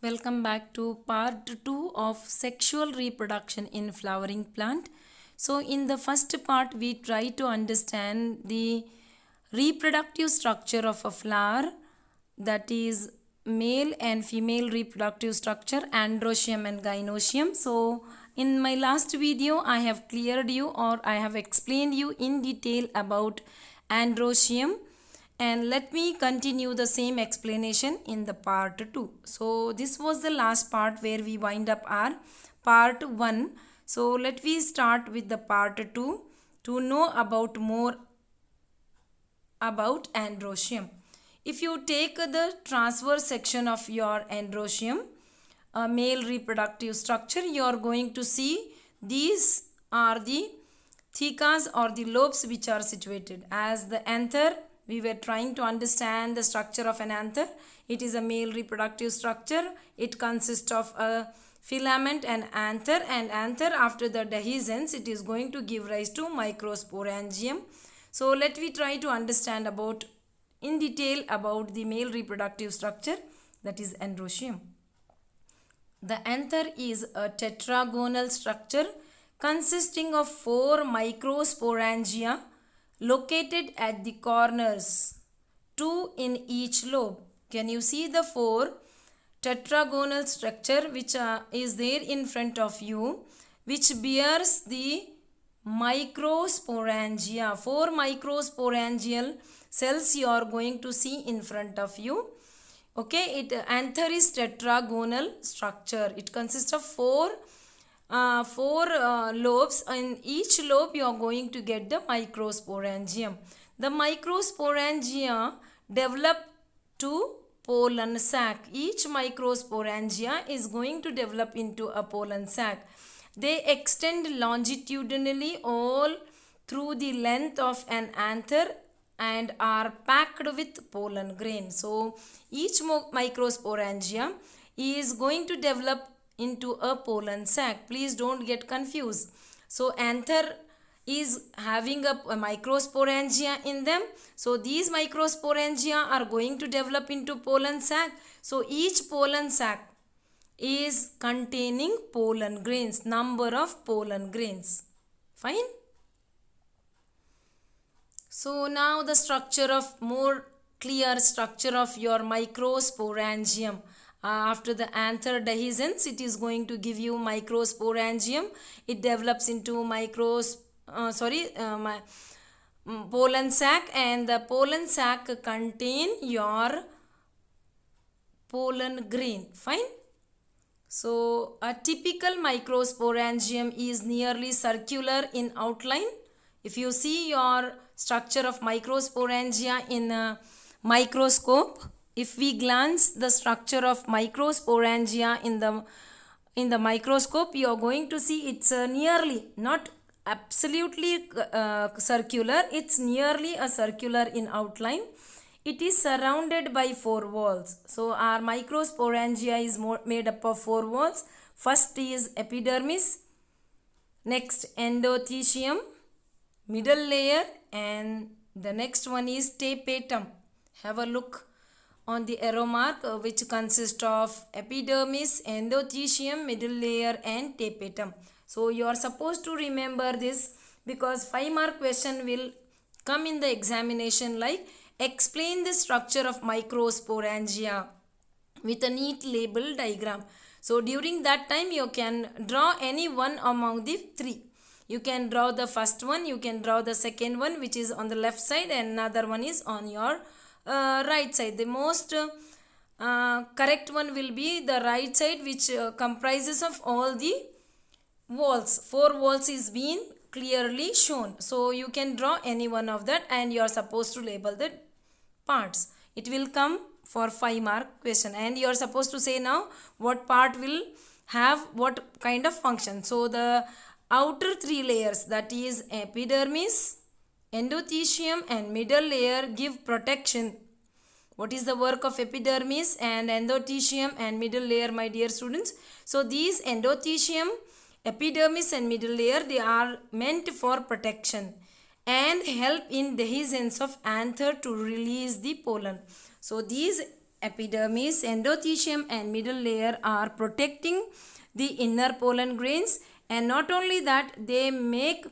Welcome back to part 2 of sexual reproduction in flowering plant. So in the first part we try to understand the reproductive structure of a flower, that is male and female reproductive structure, androecium and gynoecium. So in my last video I have cleared you, or I have explained you in detail about androecium, and let me continue the same explanation in the part 2. So this was the last part where we wind up our part 1. So let me start with the part 2 to know about more about androecium. If you take the transverse section of your androecium, a male reproductive structure, you are going to see these are the thecas or the lobes which are situated. As the anther, we were trying to understand the structure of an anther. It is a male reproductive structure. It consists of a filament and anther, after the dehiscence it is going to give rise to microsporangium. So let me try to understand about in detail about the male reproductive structure, that is androecium. The anther is a tetragonal structure consisting of 4 microsporangia located at the corners, 2 in each lobe. Can you see the 4 tetragonal structure which is there in front of you, which bears the microsporangia? 4 microsporangial cells you are going to see in front of you. Okay, anther is tetragonal structure. It consists of four lobes. In each lobe you are going to get the microsporangium. The microsporangia develop to pollen sac. Each microsporangia is going to develop into a pollen sac. They extend longitudinally all through the length of an anther and are packed with pollen grain. So each microsporangia is going to develop into a pollen sac. Please don't get confused. So anther is having a microsporangia in them. So these microsporangia are going to develop into pollen sac. So each pollen sac is containing pollen grains, number of pollen grains. Fine. So now the structure of more clear structure of your microsporangium. After the anther dehiscence, it is going to give you microsporangium. It develops into pollen sac, and the pollen sac contain your pollen grain. Fine. So a typical microsporangium is nearly circular in outline. If you see your structure of microsporangia in a microscope, if we glance the structure of microsporangia in the microscope, you are going to see it's nearly, not absolutely circular, it's nearly a circular in outline. It is surrounded by 4 walls. So our microsporangia is made up of 4 walls. First is epidermis, next endothecium, middle layer, and the next one is tapetum. Have a look on the arrow mark, which consists of epidermis, endothecium, middle layer, and tapetum. So you are supposed to remember this, because 5-mark question will come in the examination like explain the structure of microsporangia with a neat label diagram. So during that time you can draw any one among the 3. You can draw the first one, you can draw the second one which is on the left side, and another one is on your right side. The most correct one will be the right side, which comprises of all the walls. 4 walls is being clearly shown. So you can draw any one of that, and you are supposed to label the parts. It will come for 5-mark question, and you are supposed to say now what part will have what kind of function. So the outer 3 layers, that is epidermis, endothecium, and middle layer, give protection. What is the work of epidermis and endothecium and middle layer, my dear students? So these endothecium, epidermis, and middle layer, they are meant for protection and help in dehiscence of anther to release the pollen. So these epidermis, endothelium and middle layer are protecting the inner pollen grains, and not only that, they make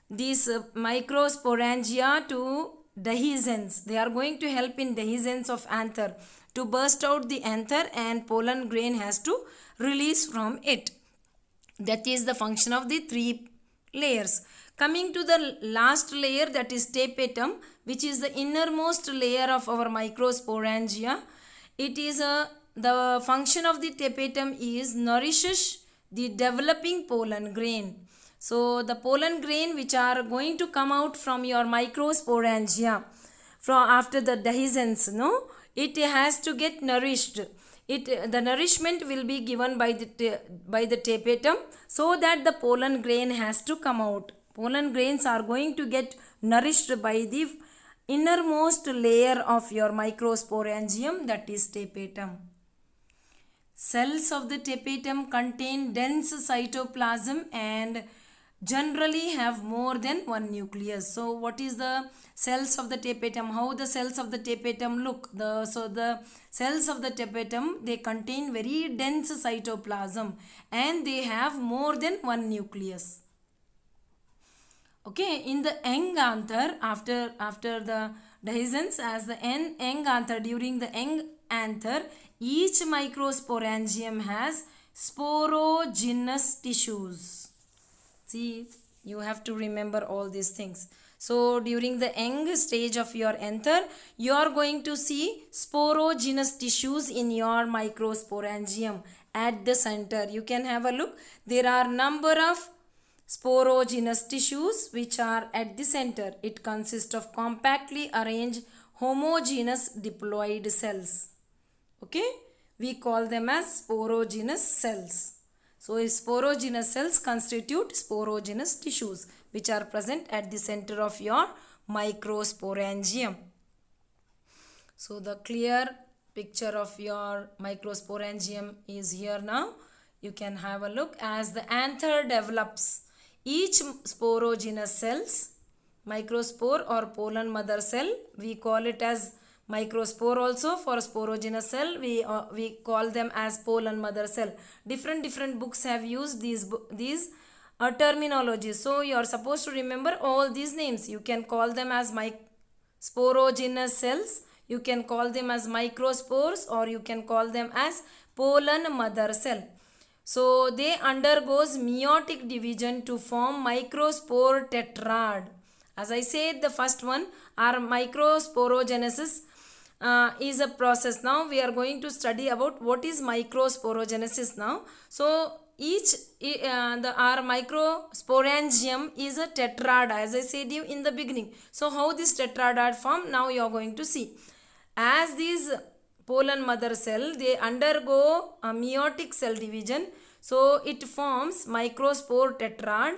these microsporangia to dehiscence. They are going to help in dehiscence of anther to burst out the anther, and pollen grain has to release from it. That is the function of the three layers. Coming to the last layer, that is tapetum, which is the innermost layer of our microsporangia. It is the function of the tapetum is nourishes the developing pollen grain. So the pollen grain which are going to come out from your microsporangia from after the dehiscence, no, it has to get nourished. The nourishment will be given by the tapetum, so that the pollen grain has to come out. Pollen grains are going to get nourished by the innermost layer of your microsporangium, that is tapetum. Cells of the tapetum contain dense cytoplasm and generally have more than one nucleus. So what is the cells of the tapetum? How the cells of the tapetum look? The cells of the tapetum, they contain very dense cytoplasm and they have more than one nucleus. Okay, in the young anther, after the dehiscence, as the young anther, during the young anther, each microsporangium has sporogenous tissues. See, you have to remember all these things. So during the young stage of your anther, you are going to see sporogenous tissues in your microsporangium at the center. You can have a look. There are number of sporogenous tissues which are at the center. It consists of compactly arranged homogeneous diploid cells. Okay, we call them as sporogenous cells. So sporogenous cells constitute sporogenous tissues which are present at the center of your microsporangium. So the clear picture of your microsporangium is here now. You can have a look. As the anther develops, each sporogenous cells, microspore or pollen mother cell, we call it as microspore also. For sporogenous cell, we call them as pollen mother cell. Different books have used these terminologies. So you are supposed to remember all these names. You can call them as sporogenous cells, you can call them as microspores, or you can call them as pollen mother cell. So they undergoes meiotic division to form microspore tetrad. As I said, the first one, our microsporogenesis is a process. Now we are going to study about what is microsporogenesis now. So our microsporangium is a tetrad, as I said you in the beginning. So how this tetrad are formed, now you are going to see. As these pollen mother cell, they undergo a meiotic cell division, so it forms microspore tetrad.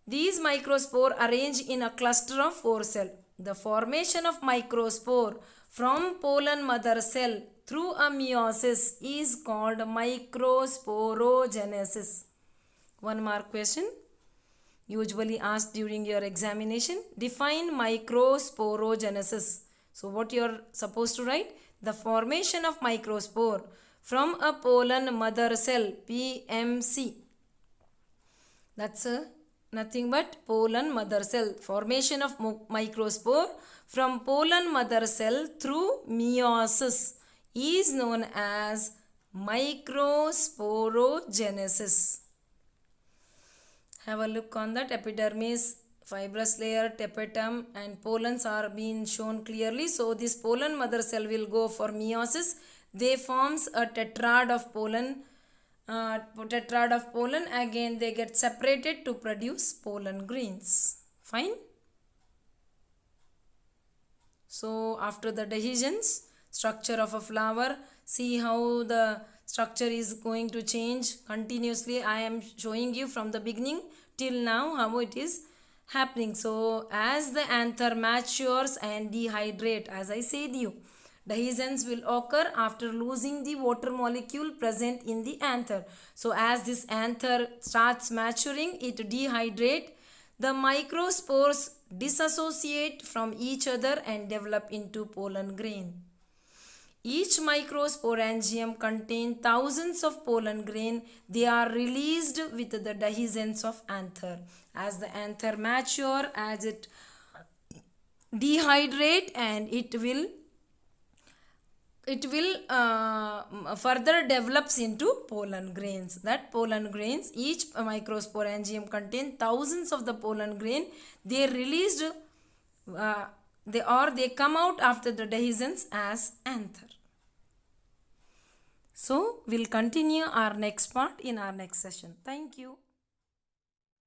These microspore arrange in a cluster of 4 cells. The formation of microspore from pollen mother cell through a meiosis is called microsporogenesis. One more question usually asked during your examination. Define microsporogenesis. So what you are supposed to write? The formation of microspore from a pollen mother cell, PMC. That's nothing but pollen mother cell. Formation of microspore from pollen mother cell through meiosis is known as microsporogenesis. Have a look on that. Epidermis, fibrous layer, tapetum and pollens are being shown clearly. So this pollen mother cell will go for meiosis. They forms a tetrad of pollen. Again they get separated to produce pollen grains. Fine. So after the dehiscence, structure of a flower, see how the structure is going to change continuously. I am showing you from the beginning till now how it is happening. So as the anther matures and dehydrate, as I said you, dehiscence will occur after losing the water molecule present in the anther. So as this anther starts maturing, it dehydrate. The microspores dissociate from each other and develop into pollen grain. Each microsporangium contains thousands of pollen grain. They are released with the dehiscence of anther. As the anther mature, as it dehydrate, and it will further develops into pollen grains. That pollen grains, each microsporangium contains thousands of the pollen grain. They released they come out after the dehiscence as anther. So we'll continue our next part in our next session. Thank you.